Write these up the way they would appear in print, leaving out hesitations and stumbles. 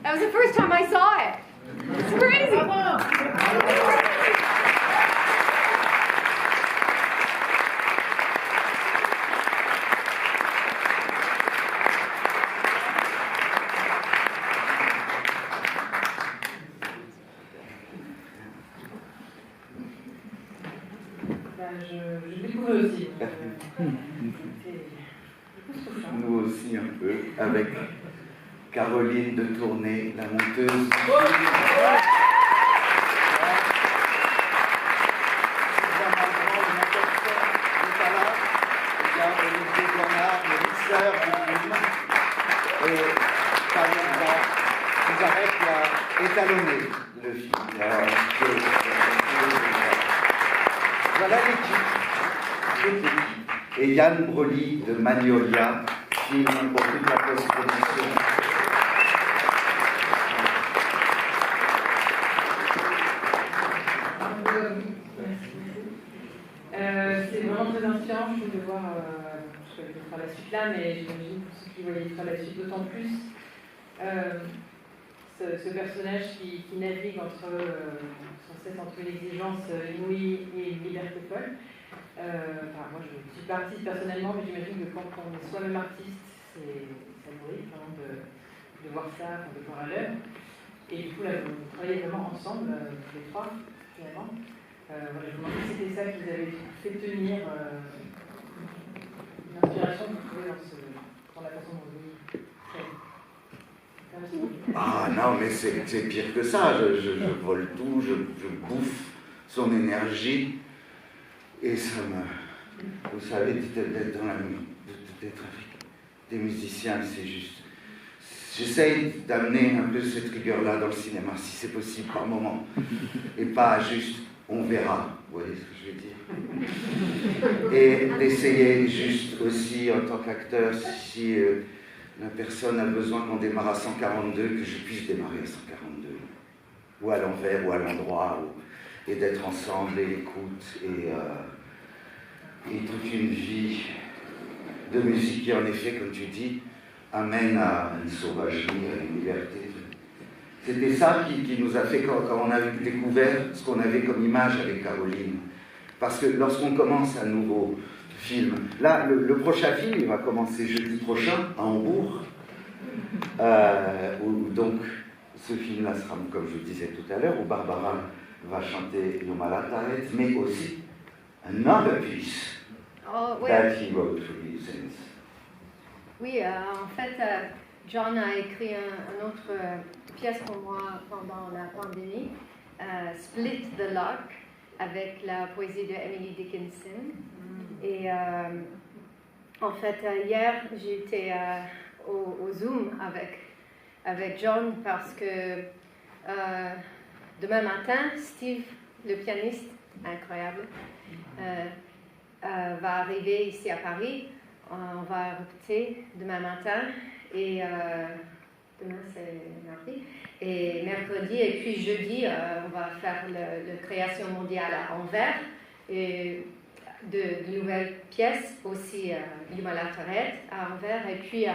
That was the first time I saw it. It's crazy. Je découvre aussi. Nous aussi un peu, avec Caroline de Tournai, la monteuse. Et vous arrête à étalonner le film. Voilà l'équipe. Et Yann Broly de Magnolia, film pour toute la post-production. C'est vraiment très inspirant, je trouve, de voir, je vais faire la suite là, mais j'imagine pour ceux qui voyaient faire la suite d'autant plus, ce personnage qui navigue sans cesse entre l'exigence inouïe et une liberté folle. Moi je suis pas artiste personnellement, mais j'imagine que quand on est soi-même artiste, ça nourrit vraiment de voir ça, de voir à l'œuvre. Et du coup là, vous travaillez vraiment ensemble, tous les trois, finalement. Je me demandais si c'était ça qui vous avait fait tenir l'inspiration que vous trouvez dans la façon dont vous faites. Ah non, mais c'est pire que ça. Je vole tout, je bouffe son énergie. Et ça me... Vous savez, d'être avec des musiciens, c'est juste... J'essaye d'amener un peu cette rigueur-là dans le cinéma, si c'est possible, par moment. Et pas juste, on verra, vous voyez ce que je veux dire. Et d'essayer juste aussi, en tant qu'acteur, si la personne a besoin qu'on démarre à 142, que je puisse démarrer à 142. Ou à l'envers, ou à l'endroit, et d'être ensemble, et l'écoute, et toute une vie de musique qui, en effet, comme tu dis, amène à une sauvagerie, à une liberté. C'était ça qui nous a fait, quand on a découvert ce qu'on avait comme image avec Caroline. Parce que lorsqu'on commence un nouveau film, là, le prochain film, il va commencer jeudi prochain, à Hambourg, où donc ce film-là sera, comme je le disais tout à l'heure, où Barbara va chanter Jumalataret, mais aussi another piece that he wrote for you since. Oui, en fait, John a écrit une autre pièce pour moi pendant la pandémie, Split the Lock, avec la poésie de Emily Dickinson. Et en fait, hier, j'étais au Zoom avec John parce que demain matin, Steve, le pianiste incroyable, va arriver ici à Paris. On va répéter demain matin et demain c'est mardi et mercredi et puis jeudi on va faire le création mondiale à Anvers et de nouvelles pièces aussi Jumalataret à Anvers et puis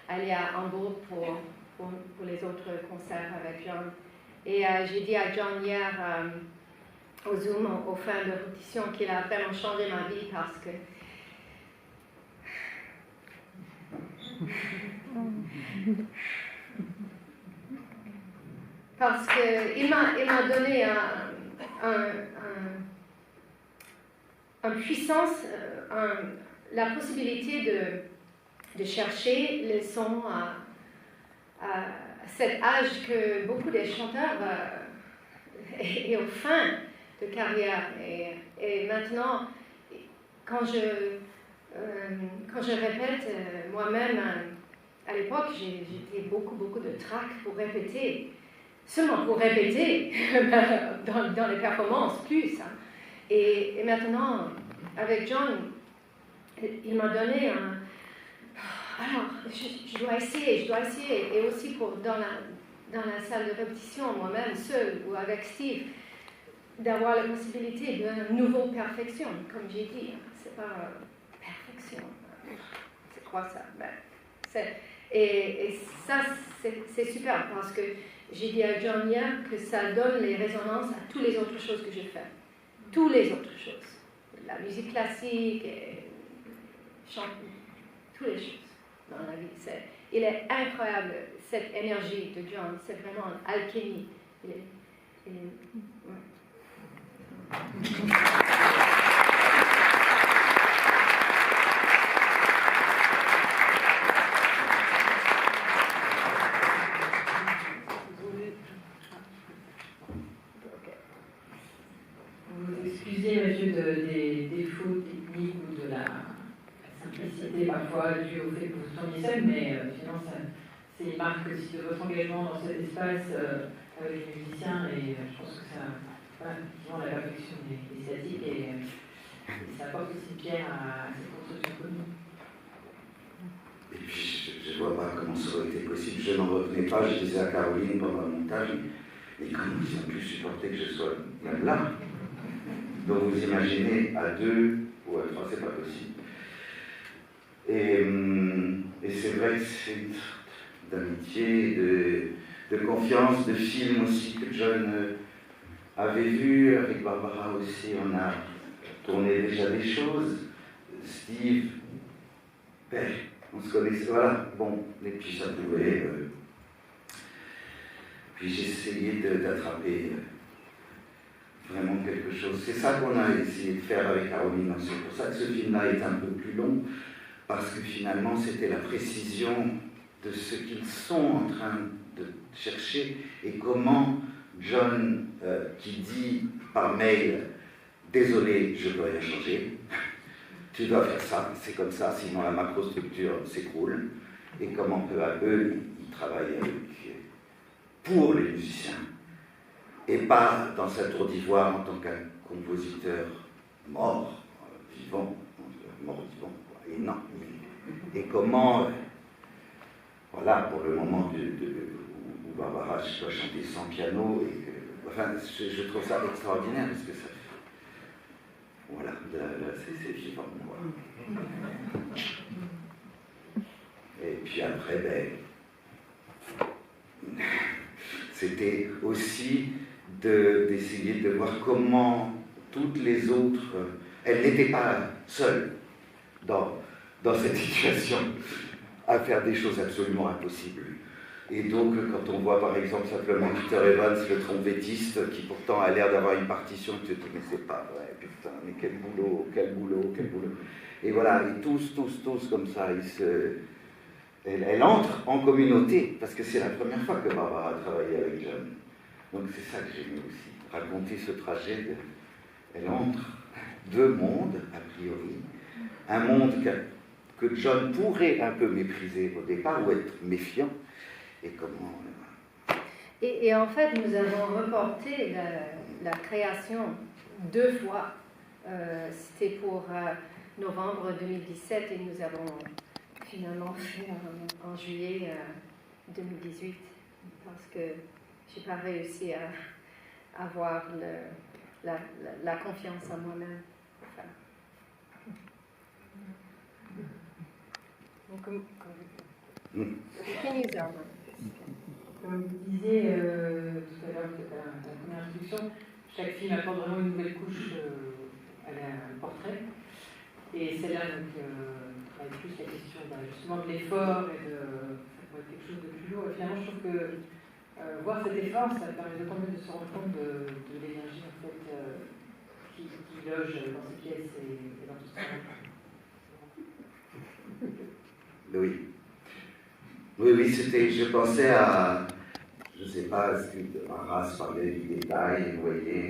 aller à Hambourg pour les autres concerts avec John. Et j'ai dit à John hier au Zoom au fin de répétition qu'il a vraiment changé ma vie parce que qu'il m'a donné une puissance, la possibilité de chercher les sons à cet âge que beaucoup des chanteurs est au fin de carrière. Et maintenant, quand je répète moi-même, à l'époque, j'étais beaucoup de trac pour répéter, seulement pour répéter dans les performances, plus. Hein. Et maintenant, avec John, il m'a donné alors, je dois essayer, et aussi dans la salle de répétition, moi-même, seule ou avec Steve, d'avoir la possibilité d'une nouvelle perfection, comme j'ai dit. C'est pas perfection. C'est quoi ça? Et ça, c'est super parce que j'ai dit à John hier que ça donne les résonances à toutes les autres choses que je fais. Toutes les autres choses. La musique classique, et chanter, toutes les choses dans la vie. Il est incroyable, cette énergie de John. C'est vraiment une alchimie. Ouais. Excusez, monsieur, des défauts techniques ou de la simplicité parfois due au fait que vous soyez seul, mais finalement, c'est une marque aussi de votre engagement dans cet espace avec les musiciens, et je pense que ça, voilà, effectivement, la perfection est statique et ça apporte aussi une pierre à cette construction commune. Et puis, je ne vois pas comment ça aurait été possible. Je n'en revenais pas, je disais à Caroline pendant le montage, mais comment ils ont pu supporter que je sois même là? Donc vous imaginez, à deux ou à trois, c'est pas possible. Et c'est vrai que c'est une sorte d'amitié, de confiance, de film aussi que John avait vu. Avec Barbara aussi, on a tourné déjà des choses. Steve, ben, on se connaissait, voilà. Bon, et puis ça pouvait. Puis j'ai essayé d'attraper. Vraiment quelque chose. C'est ça qu'on a essayé de faire avec Caroline. C'est pour ça que ce film-là est un peu plus long, parce que finalement, c'était la précision de ce qu'ils sont en train de chercher et comment John, qui dit par mail « Désolé, je ne peux rien changer, tu dois faire ça, c'est comme ça, sinon la macrostructure s'écroule », et comment peu à peu, il travaille pour les musiciens. Et pas dans sa tour d'ivoire en tant qu'un compositeur mort, vivant, et non. Et comment, voilà, pour le moment où Barbara doit chanter sans piano, et que, enfin, je trouve ça extraordinaire, parce que ça, voilà, c'est vivant, voilà. Et puis après, ben, c'était aussi d'essayer de voir comment toutes les autres, elles n'étaient pas seules dans cette situation à faire des choses absolument impossibles. Et donc quand on voit par exemple simplement Peter Evans, le trompettiste, qui pourtant a l'air d'avoir une partition, tu te dis mais c'est pas vrai, putain, mais quel boulot. Et voilà, et tous comme ça, elle entre en communauté, parce que c'est la première fois que Barbara a travaillé avec John. Donc c'est ça que j'aimais aussi, raconter ce trajet. Elle entre deux mondes, a priori. Un monde que John pourrait un peu mépriser au départ, ou être méfiant. Et comment... Et en fait, nous avons reporté la création 2 fois. C'était pour novembre 2017 et nous avons finalement fait en juillet 2018, parce que je n'ai pas réussi à avoir la confiance en moi-même. Enfin. Comme vous disiez tout à l'heure, dans la première introduction, chaque film apporte vraiment une nouvelle couche à un portrait. Et celle-là, avec plus la question justement de l'effort et de quelque chose de plus lourd. Et finalement, je trouve que voir cet effort, ça permet d'autant plus de se rendre compte de l'énergie en fait, qui loge dans ces pièces et dans tout ce travail. Oui, c'était, je pensais à, je ne sais pas, ce que Arras parlait du détail, vous voyez,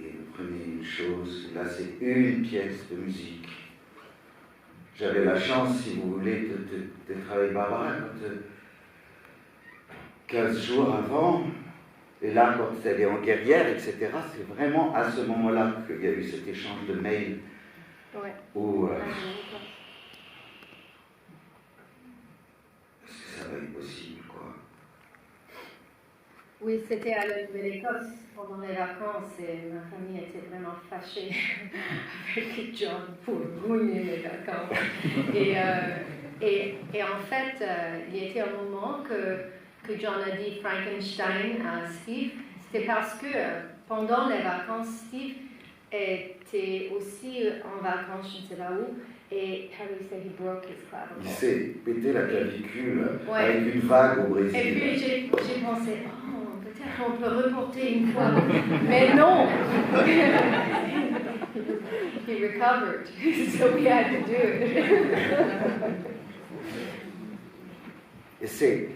et vous prenez une chose, là c'est une pièce de musique. J'avais la chance, si vous voulez, de travailler avec Barbara 15 jours avant, et là, quand elle est en guerrière, etc., c'est vraiment à ce moment-là qu'il y a eu cet échange de mails. Ouais. Où, est-ce que ça va être possible, quoi? Oui, c'était à la Nouvelle-Écosse pendant les vacances et ma famille était vraiment fâchée avec John pour ruiner les vacances. Et en fait, il y était un moment que John a dit Frankenstein à Steve. C'était parce que pendant les vacances, Steve était aussi en vacances, je ne sais pas où, et how do you say he broke his clavicle? Il s'est pété la clavicule Ouais. avec une vague au Brésil. Et puis j'ai pensé, oh, peut-être on peut reporter une fois. Mais non! He recovered, so we had to do it. Et c'est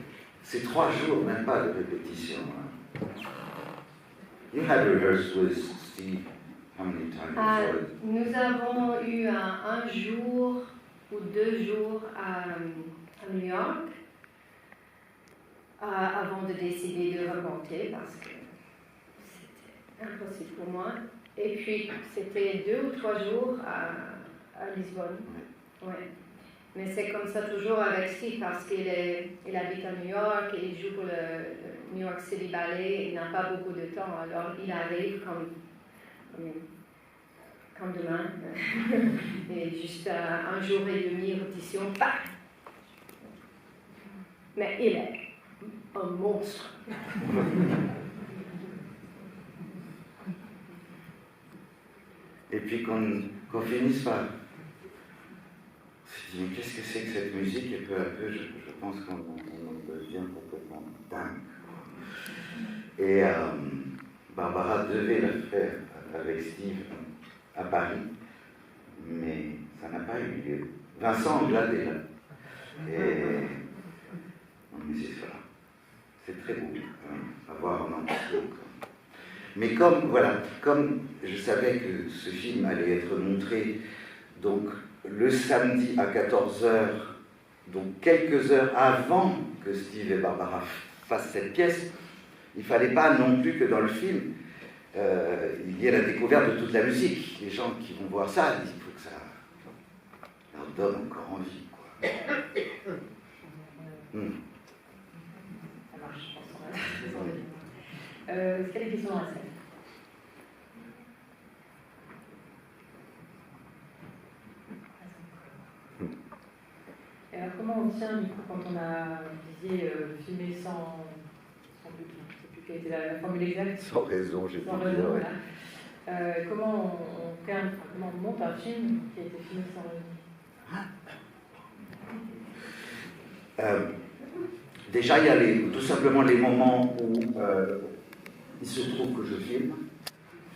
3 jours, même pas de répétition. Hein. You had rehearsed with Steve how many times before? Nous avons eu un jour ou 2 jours à New York avant de décider de remonter parce que c'était impossible pour moi. Et puis c'était 2 ou 3 jours à Lisbonne. Ouais. Mais c'est comme ça toujours avec Steve parce qu'il habite à New York et il joue pour le New York City Ballet. Il n'a pas beaucoup de temps, alors il arrive comme demain. Et juste un jour et demi répétition, paf! Mais il est un monstre. Et puis qu'on finisse par se dire, mais qu'est-ce que c'est que cette musique? Et peu à peu, je pense qu'on devient complètement dingue. Et Barbara devait le faire avec Steve à Paris, mais ça n'a pas eu lieu. Vincent Anglade est là. Et mais c'est ça. C'est très beau, avoir un enfant. Mais comme je savais que ce film allait être montré donc le samedi à 14h, donc quelques heures avant que Steve et Barbara fassent cette pièce, il ne fallait pas non plus que dans le film, il y ait la découverte de toute la musique. Les gens qui vont voir ça, il faut que ça leur donne encore envie, quoi. Ça marche, je pense qu'on a très envie. Est-ce qu'il y a des questions dans la salle? Et alors, comment on tient, du coup, quand on a, vous disiez, filmé sans but, je ne sais plus quelle était la formule exacte. Sans raison, j'ai pu Sans dire. raison, voilà. Comment on monte un film qui a été filmé sans raison? Déjà, il y a tout simplement les moments où il se trouve que je filme.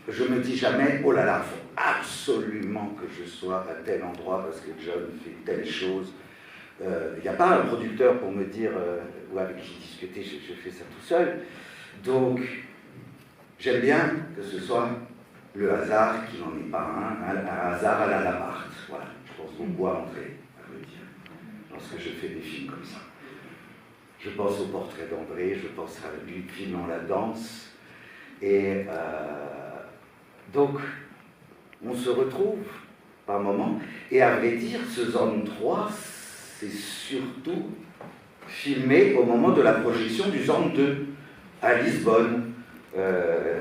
Je me dis jamais, oh là là, il faut absolument que je sois à tel endroit parce que John fait telle chose. Il n'y a pas un producteur pour me dire, ou avec qui discuter, je fais ça tout seul. Donc, j'aime bien que ce soit le hasard qui n'en est pas un hasard à la Lamarthe. Voilà, je pense beaucoup à André, à vrai dire, lorsque je fais des films comme ça. Je pense au portrait d'André, je pense à lui filmant la danse. Et donc, on se retrouve par moments. Et à vrai dire, ce Zone 3, c'est surtout filmé au moment de la projection du Zone 2 à Lisbonne,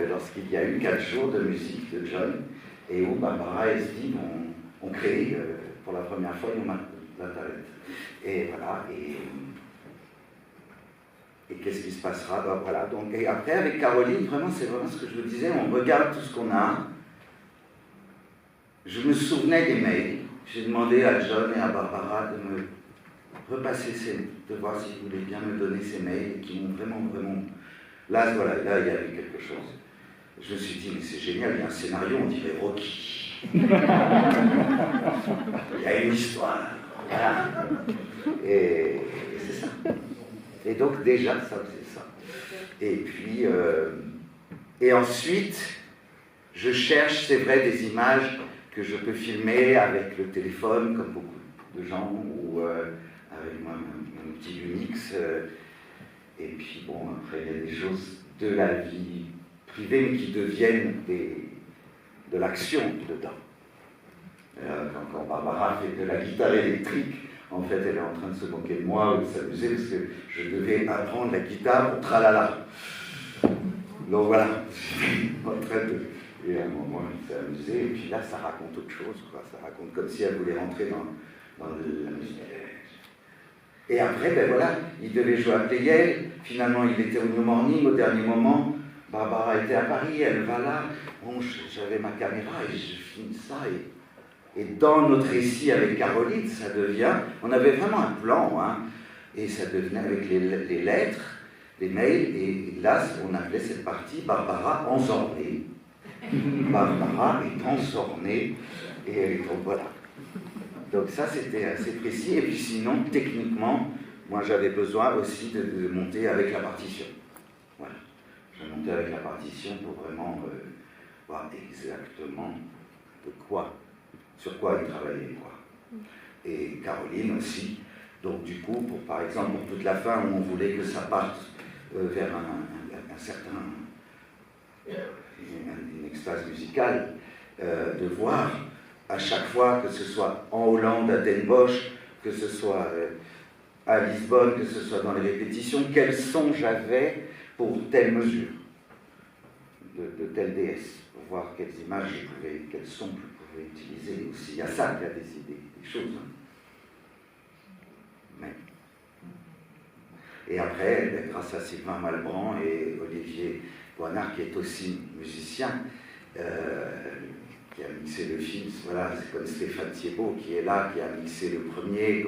lorsqu'il y a eu 4 jours de musique de John, et où Barbara et Steve ont créé pour la première fois une talent. Et voilà, et qu'est-ce qui se passera? Ben voilà, donc, et après avec Caroline, c'est vraiment ce que je vous disais, on regarde tout ce qu'on a. Je me souvenais des mails, j'ai demandé à John et à Barbara de me repasser de voir s'ils voulaient bien me donner ces mails, qui m'ont vraiment, là voilà, là il y avait quelque chose. Je me suis dit, mais c'est génial, il y a un scénario, on dirait Rocky. Il y a une histoire, voilà. Et c'est ça. Et donc déjà, ça faisait ça. Et puis, et ensuite, je cherche, c'est vrai, des images que je peux filmer avec le téléphone, comme beaucoup de gens, ou avec mon petit Unix. Et puis bon, après, il y a des choses de la vie privée, mais qui deviennent de l'action dedans. Quand Barbara fait de la guitare électrique, en fait, elle est en train de se moquer de moi ou de s'amuser parce que je devais apprendre la guitare pour tralala. Donc voilà, en train de... Et à un moment, elle s'est amusée, et puis là, ça raconte autre chose, quoi. Ça raconte comme si elle voulait rentrer dans la musique. Et après, ben voilà, il devait jouer à Pleyel. Finalement, il était au New Morning au dernier moment. Barbara était à Paris, elle va là. Bon, j'avais ma caméra et je filme ça. Et dans notre récit avec Caroline, ça devient... On avait vraiment un plan, hein, et ça devenait avec les lettres, les mails, et là, on appelait cette partie Barbara enzornée. Barbara est enzornée, et donc voilà. Donc ça, c'était assez précis. Et puis sinon, techniquement, moi, j'avais besoin aussi de monter avec la partition. Voilà. Je montais avec la partition pour vraiment voir exactement de quoi, sur quoi il travaillait, quoi. Et Caroline aussi. Donc du coup, par exemple, pour toute la fin, où on voulait que ça parte vers un certain... une extase musicale, de voir à chaque fois, que ce soit en Hollande, à Den Bosch, que ce soit à Lisbonne, que ce soit dans les répétitions, quels sons j'avais pour telle mesure de telle déesse, pour voir quelles images quels sons je pouvais utiliser aussi. Il y a ça qui a décidé des choses. Mais... Et après, ben, grâce à Sylvain Malbranc et Olivier Boinard, qui est aussi musicien, qui a mixé le film, voilà, c'est comme Stéphane Thiebaud qui est là, qui a mixé le premier,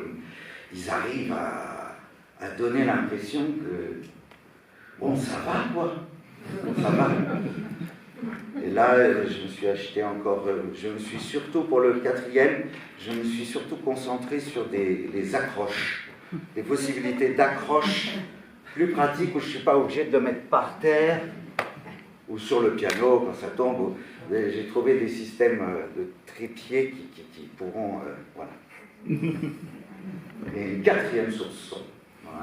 ils arrivent à donner l'impression que, bon, ça va, quoi, ça va. Et là, je me suis acheté encore, je me suis surtout, pour le quatrième, je me suis surtout concentré sur des accroches, des possibilités d'accroche plus pratiques où je ne suis pas obligé de le mettre par terre, ou sur le piano quand ça tombe. J'ai trouvé des systèmes de trépied qui pourront... voilà. Et une quatrième source son.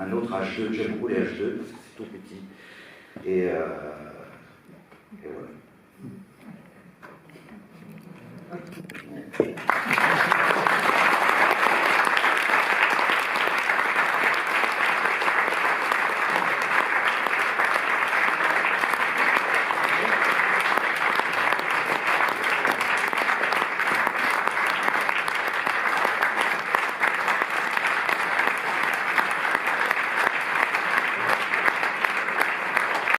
Un autre H2, j'aime beaucoup les H2 parce que c'est tout petit. Et voilà.